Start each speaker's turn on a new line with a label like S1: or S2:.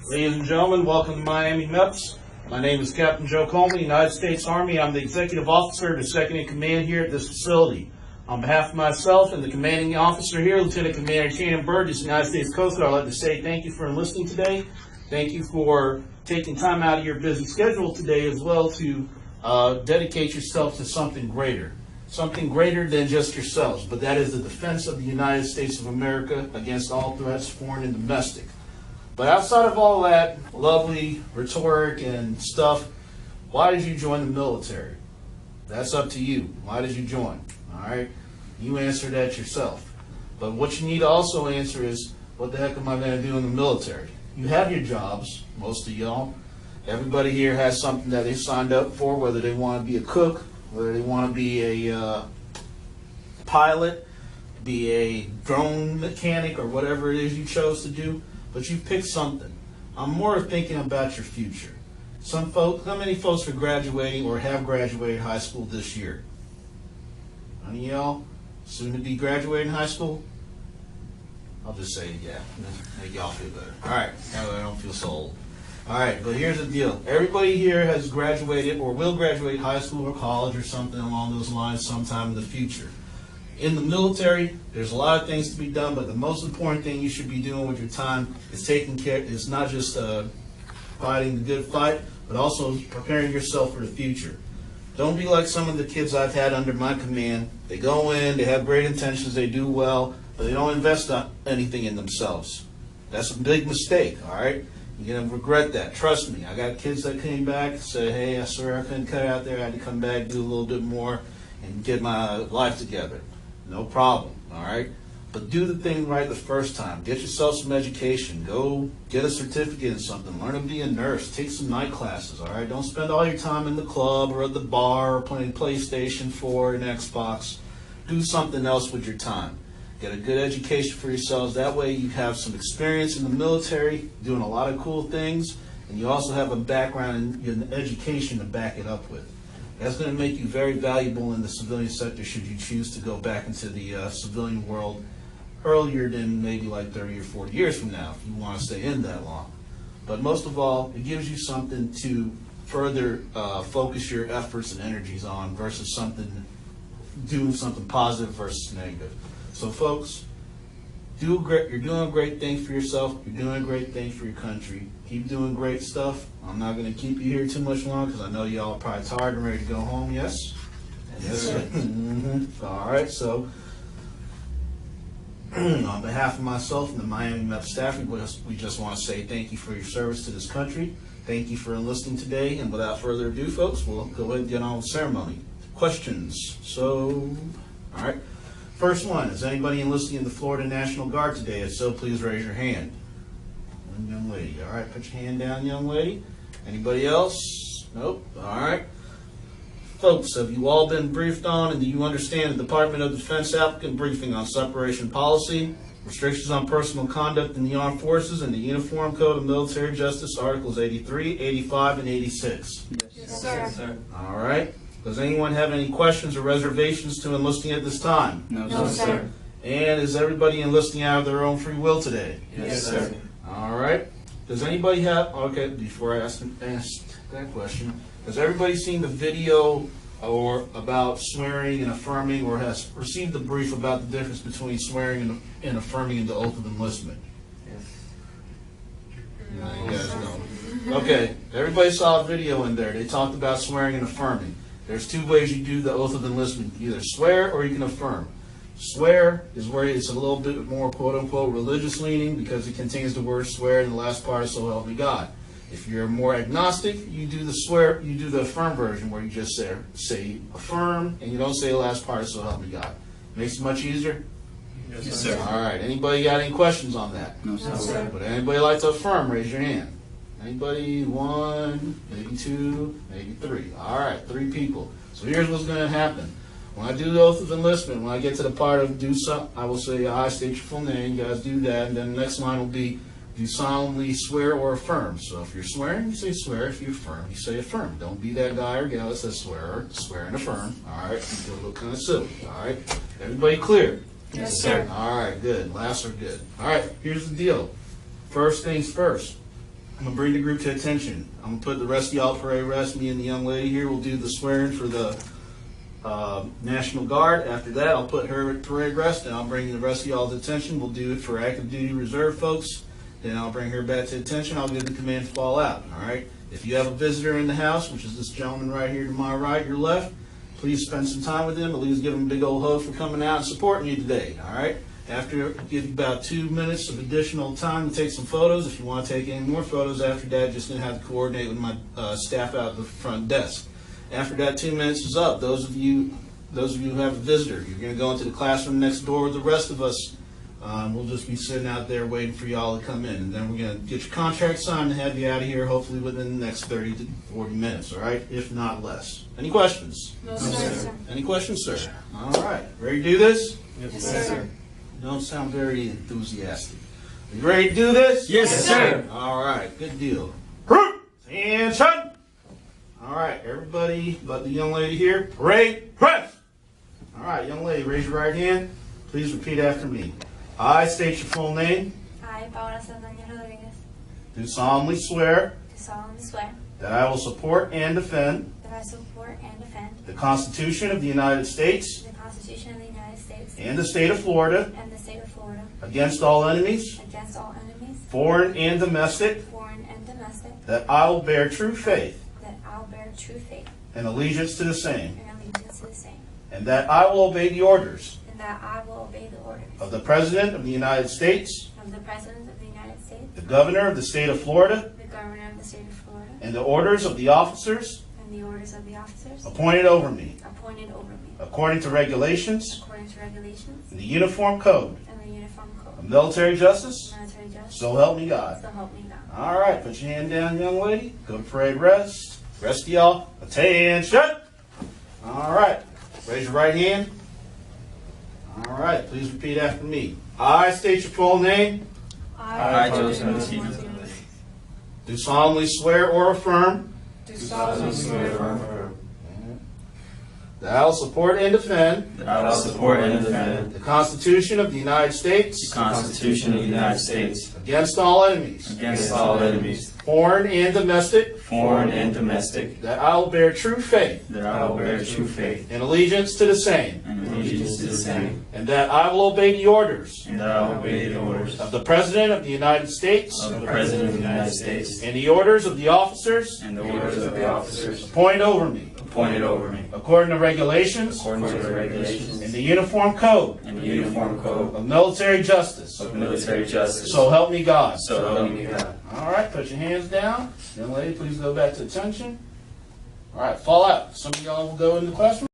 S1: Ladies and gentlemen, welcome to Miami MEPS. My name is Captain Joe Coleman, United States Army. I'm the Executive Officer, the second in command here at this facility. On behalf of myself and the commanding officer here, Lieutenant Commander Shannon Burgess, United States Coast Guard, I'd like to say thank you for enlisting today. Thank you for taking time out of your busy schedule today as well to dedicate yourself to something greater than just yourselves, but that is the defense of the United States of America against all threats, foreign and domestic. But outside of all that lovely rhetoric and stuff, why did you join the military? That's up to you. Why did you join? All right? You answer that yourself. But what you need to also answer is, what the heck am I going to do in the military? You have your jobs, most of y'all. Everybody here has something that they signed up for, whether they want to be a cook, whether they want to be a pilot, be a drone mechanic, or whatever it is you chose to do. But you picked something. I'm more thinking about your future. Some folks, how many folks are graduating or have graduated high school this year? Any of y'all soon to be graduating high school? I'll just say yeah, make y'all feel better. All right, now I don't feel so old. All right, but here's the deal. Everybody here has graduated or will graduate high school or college or something along those lines sometime in the future. In the military, there's a lot of things to be done, but the most important thing you should be doing with your time is taking care. It's not just fighting the good fight, but also preparing yourself for the future. Don't be like some of the kids I've had under my command. They go in, they have great intentions, they do well, but they don't invest anything in themselves. That's a big mistake, all right? You're going to regret that. Trust me. I got kids that came back and said, hey, I swear I couldn't cut out there. I had to come back, do a little bit more, and get my life together. No problem, all right? But do the thing right the first time. Get yourself some education. Go get a certificate in something. Learn to be a nurse. Take some night classes, all right? Don't spend all your time in the club or at the bar or playing PlayStation 4 and Xbox. Do something else with your time. Get a good education for yourselves. That way you have some experience in the military, doing a lot of cool things, and you also have a background in education to back it up with. That's going to make you very valuable in the civilian sector should you choose to go back into the civilian world earlier than maybe like 30 or 40 years from now, if you want to stay in that long. But most of all, it gives you something to further focus your efforts and energies on versus doing something positive versus negative. So folks, you're doing a great thing for yourself. You're doing a great thing for your country. Keep doing great stuff. I'm not going to keep you here too much longer because I know y'all are probably tired and ready to go home. Yes? Yes, sir. Mm-hmm. All right. So on behalf of myself and the Miami MEPS staff, we just want to say thank you for your service to this country. Thank you for enlisting today. And without further ado, folks, we'll go ahead and get on with the ceremony. Questions? So, all right. First one, is anybody enlisting in the Florida National Guard today? If so, please raise your hand. One young lady. All right, put your hand down, young lady. Anybody else? Nope. All right. Folks, have you all been briefed on and do you understand the Department of Defense applicant briefing on separation policy, restrictions on personal conduct in the armed forces, and the Uniform Code of Military Justice, Articles 83, 85, and 86?
S2: Yes, sir. Yes, sir.
S1: All right. Does anyone have any questions or reservations to enlisting at this time?
S2: No, sir.
S1: And is everybody enlisting out of their own free will today?
S2: Yes, sir.
S1: All right. Does anybody have, okay, before I ask that question, has everybody seen the video or about swearing and affirming, or has received the brief about the difference between swearing and affirming in the oath of enlistment? Yes. No, you guys don't. Okay, everybody saw a video in there. They talked about swearing and affirming. There's two ways you do the oath of enlistment. You either swear or you can affirm. Swear is where it's a little bit more quote-unquote religious leaning because it contains the word swear in the last part, so help me God. If you're more agnostic, you do the affirm version where you just say affirm and you don't say the last part, so help me God. Makes it much easier?
S2: Yes, sir.
S1: All right. Anybody got any questions on that?
S2: No, sir.
S1: Would anybody like to affirm? Raise your hand. Anybody? One, maybe two, maybe three. All right, 3 people. So here's what's going to happen. When I do the oath of enlistment, when I get to the part of do something, I will say, I state your full name. You guys do that. And then the next line will be, do you solemnly swear or affirm? So if you're swearing, you say swear. If you affirm, you say affirm. Don't be that guy or gal that says swear and affirm. All right, you feel a little kind of silly. All right, everybody clear?
S2: Yes, sir.
S1: All right, good. Last are good. All right, here's the deal. First things first. I'm gonna bring the group to attention. I'm gonna put the rest of y'all parade rest. Me and the young lady here will do the swearing for the National Guard. After that, I'll put her at parade rest, and I'll bring the rest of y'all's attention. We'll do it for active duty reserve folks. Then I'll bring her back to attention. I'll give the command to fall out. All right. If you have a visitor in the house, which is this gentleman right here to my right, your left, please spend some time with him. At least give him a big old hug for coming out and supporting you today. All right. After, I'll give you about 2 minutes of additional time to take some photos. If you want to take any more photos after that, just gonna have to coordinate with my staff out at the front desk. After that 2 minutes is up, those of you who have a visitor, you're gonna go into the classroom next door with the rest of us. We'll just be sitting out there waiting for y'all to come in, and then we're gonna get your contract signed and have you out of here hopefully within the next 30 to 40 minutes. All right, if not less. Any questions?
S2: No, sir.
S1: Any questions, sir? All right, ready to do this?
S2: Yes, sir.
S1: You don't sound very enthusiastic. Are you ready to do this?
S2: Yes, sir.
S1: All right, good deal. Attention! All right, everybody but the young lady here, parade rest! All right, young lady, raise your right hand. Please repeat after me. I state your full name.
S3: I, Paola Saldaña Rodriguez,
S1: Do solemnly swear
S3: do solemnly swear
S1: that I will support and defend
S3: that I support and defend
S1: the Constitution of the United States
S3: the Constitution of the United States
S1: and the state of Florida
S3: and the state of Florida
S1: against all enemies,
S3: against all enemies,
S1: foreign and domestic,
S3: foreign and domestic,
S1: that I will bear true faith
S3: that I'll bear true faith
S1: and allegiance to the same,
S3: and allegiance to the same,
S1: and that I will obey the orders
S3: and that I will obey the orders
S1: of the President of the United States,
S3: of the President of the United States,
S1: the Governor of the state of Florida,
S3: the Governor of the state of Florida,
S1: and the orders of the officers
S3: and the orders of the officers
S1: appointed over me,
S3: appointed over me,
S1: according to regulations
S3: according to regulations
S1: and the Uniform Code
S3: and the Uniform
S1: of
S3: Code
S1: Military Justice,
S3: of Military Justice,
S1: so help me God.
S3: so help me God.
S1: All right, put your hand down, young lady. Go to parade rest. Rest of y'all, attention. All right, raise your right hand. All right, please repeat after me. I state your full name.
S2: I, Joseph T.
S1: Do solemnly swear or affirm
S3: do
S2: solemnly swear or affirm
S1: that I will support and defend
S2: that I will support and defend
S1: the Constitution of the United
S2: the
S1: States
S2: Constitution of the United States
S1: against all enemies,
S2: against all enemies,
S1: foreign and domestic,
S2: foreign and domestic,
S1: that I will bear true faith
S2: that I will bear true faith
S1: and allegiance to the same,
S2: and allegiance to the same,
S1: and that I will obey the orders
S2: and that I will obey the orders
S1: of the President of the United States
S2: of the President of the United States
S1: and the orders of the officers
S2: and the orders of the officers
S1: appointed over me,
S2: appointed over me,
S1: according to regulations
S2: according to the regulations
S1: and the Uniform Code
S2: and the Uniform Code
S1: of Military Justice,
S2: of Military Justice,
S1: so help me God.
S2: so help me God.
S1: All right, put your hands down. Young lady, please go back to attention. All right, fall out. Some of y'all will go in the classroom.